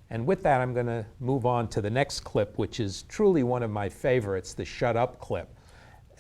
And with that, I'm going to move on to the next clip, which is truly one of my favorites, the Shut Up clip.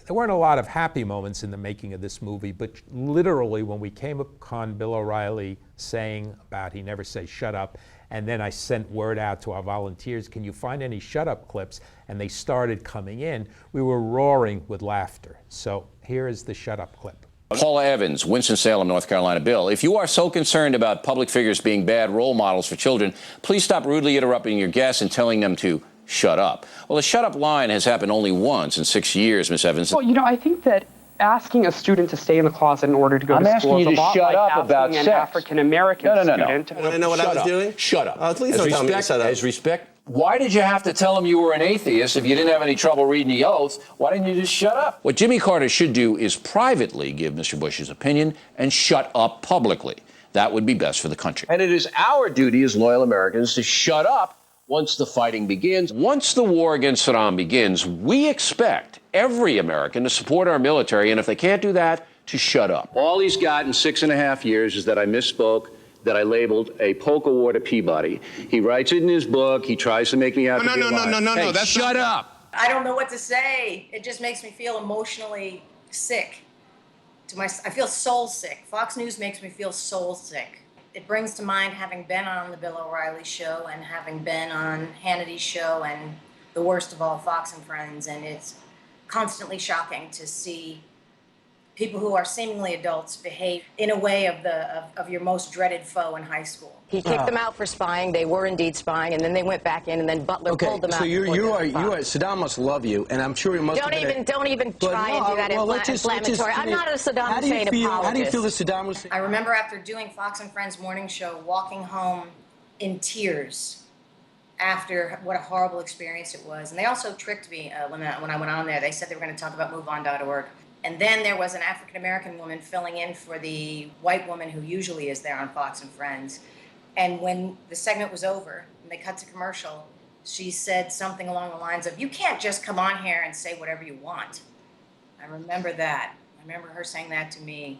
There weren't a lot of happy moments in the making of this movie, but literally when we came upon Bill O'Reilly saying about he never says shut up, and then I sent word out to our volunteers, can you find any shut up clips? And they started coming in. We were roaring with laughter. So here is the shut up clip. Paula Evans, Winston-Salem, North Carolina. Bill, if you are so concerned about public figures being bad role models for children, please stop rudely interrupting your guests and telling them to shut up. Well, the shut up line has happened only once in 6 years, Ms. Evans. Well, I think that asking a student to stay in the closet in order to go to school is a lot like asking an African-American student. Want to know what I was doing? Shut up. Please don't tell me to shut up. As respect. Why did you have to tell him you were an atheist if you didn't have any trouble reading the oath? Why didn't you just shut up? What Jimmy Carter should do is privately give Mr. Bush his opinion and shut up publicly. That would be best for the country. And it is our duty as loyal Americans to shut up once the fighting begins. Once the war against Saddam begins, we expect every American to support our military, and if they can't do that, to shut up. All he's got in 6.5 years is that I misspoke, that I labeled a polka war to Peabody. He writes it in his book. He tries to make me out to be a liar. No, that's shut up. I don't know what to say. It just makes me feel emotionally sick. I feel soul sick. Fox News makes me feel soul sick. It brings to mind having been on the Bill O'Reilly show and having been on Hannity's show and the worst of all, Fox and Friends, and it's constantly shocking to see people who are seemingly adults behave in a way of your most dreaded foe in high school. He kicked them out for spying. They were indeed spying, and then they went back in, and then Butler pulled them out. So you are Saddam must love you, and I'm sure he must. Don't even try and do that inflammatory. I'm not a Saddam Hussein apologist. How do you feel that Saddam Hussein? I remember after doing Fox and Friends morning show, walking home in tears after what a horrible experience it was. And they also tricked me when I went on there. They said they were going to talk about MoveOn.org. And then there was an African-American woman filling in for the white woman who usually is there on Fox and Friends. And when the segment was over and they cut to commercial, she said something along the lines of, you can't just come on here and say whatever you want. I remember that. I remember her saying that to me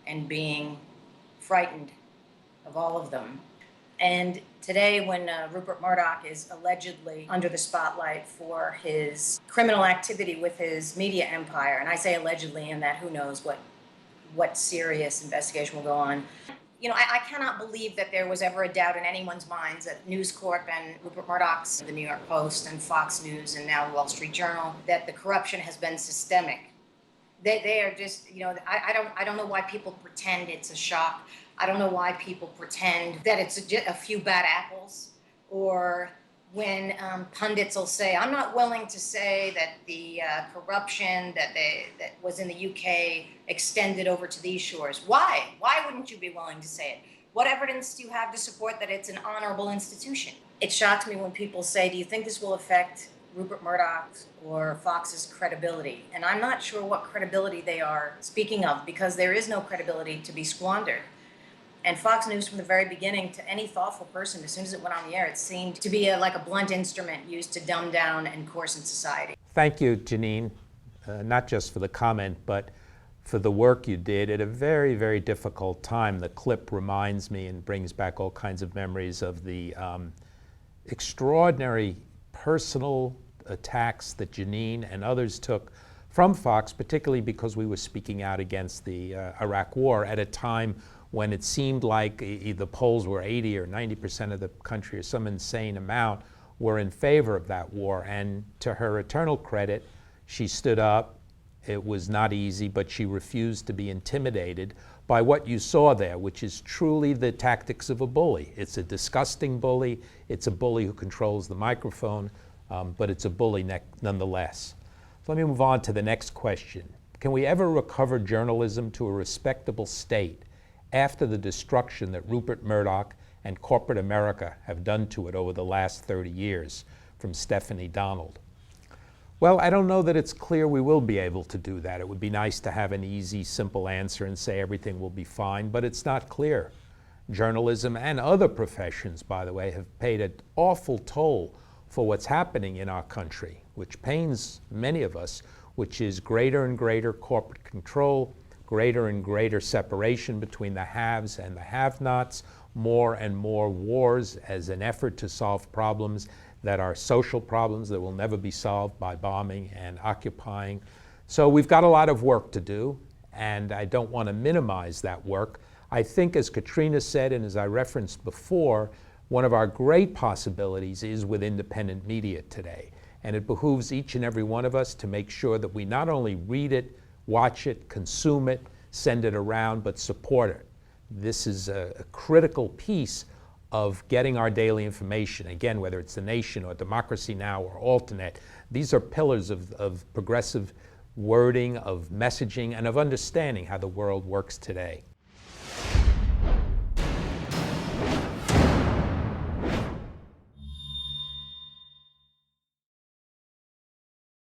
and being frightened of all of them. And today, when Rupert Murdoch is allegedly under the spotlight for his criminal activity with his media empire, and I say allegedly in that who knows what serious investigation will go on. I cannot believe that there was ever a doubt in anyone's minds that News Corp and Rupert Murdoch's, the New York Post and Fox News and now the Wall Street Journal, that the corruption has been systemic. They are just, I don't know why people pretend it's a shock. I don't know why people pretend that it's a few bad apples, or when pundits will say, I'm not willing to say that the corruption that was in the UK extended over to these shores. Why? Why wouldn't you be willing to say it? What evidence do you have to support that it's an honorable institution? It shocks me when people say, do you think this will affect Rupert Murdoch's or Fox's credibility? And I'm not sure what credibility they are speaking of, because there is no credibility to be squandered. And Fox News, from the very beginning, to any thoughtful person, as soon as it went on the air, it seemed to be like a blunt instrument used to dumb down and coarsen society. Thank you, Janeane, not just for the comment, but for the work you did at a very, very difficult time. The clip reminds me and brings back all kinds of memories of the extraordinary personal attacks that Janeane and others took from Fox, particularly because we were speaking out against the Iraq War at a time when it seemed like the polls were 80 or 90% of the country or some insane amount were in favor of that war. And to her eternal credit, she stood up. It was not easy, but she refused to be intimidated by what you saw there, which is truly the tactics of a bully. It's a disgusting bully. It's a bully who controls the microphone, but it's a bully nonetheless. So let me move on to the next question. Can we ever recover journalism to a respectable state after the destruction that Rupert Murdoch and corporate America have done to it over the last 30 years? From Stephanie Donald. Well, I don't know that it's clear we will be able to do that. It would be nice to have an easy, simple answer and say everything will be fine, but it's not clear. Journalism and other professions, by the way, have paid an awful toll for what's happening in our country, which pains many of us, which is greater and greater corporate control, greater and greater separation between the haves and the have-nots, more and more wars as an effort to solve problems that are social problems that will never be solved by bombing and occupying. So we've got a lot of work to do, and I don't want to minimize that work. I think, as Katrina said, and as I referenced before, one of our great possibilities is with independent media today. And it behooves each and every one of us to make sure that we not only read it, watch it, consume it, send it around, but support it. This is a critical piece of getting our daily information. Again, whether it's The Nation or Democracy Now! Or Alternate, these are pillars of progressive wording, of messaging, and of understanding how the world works today.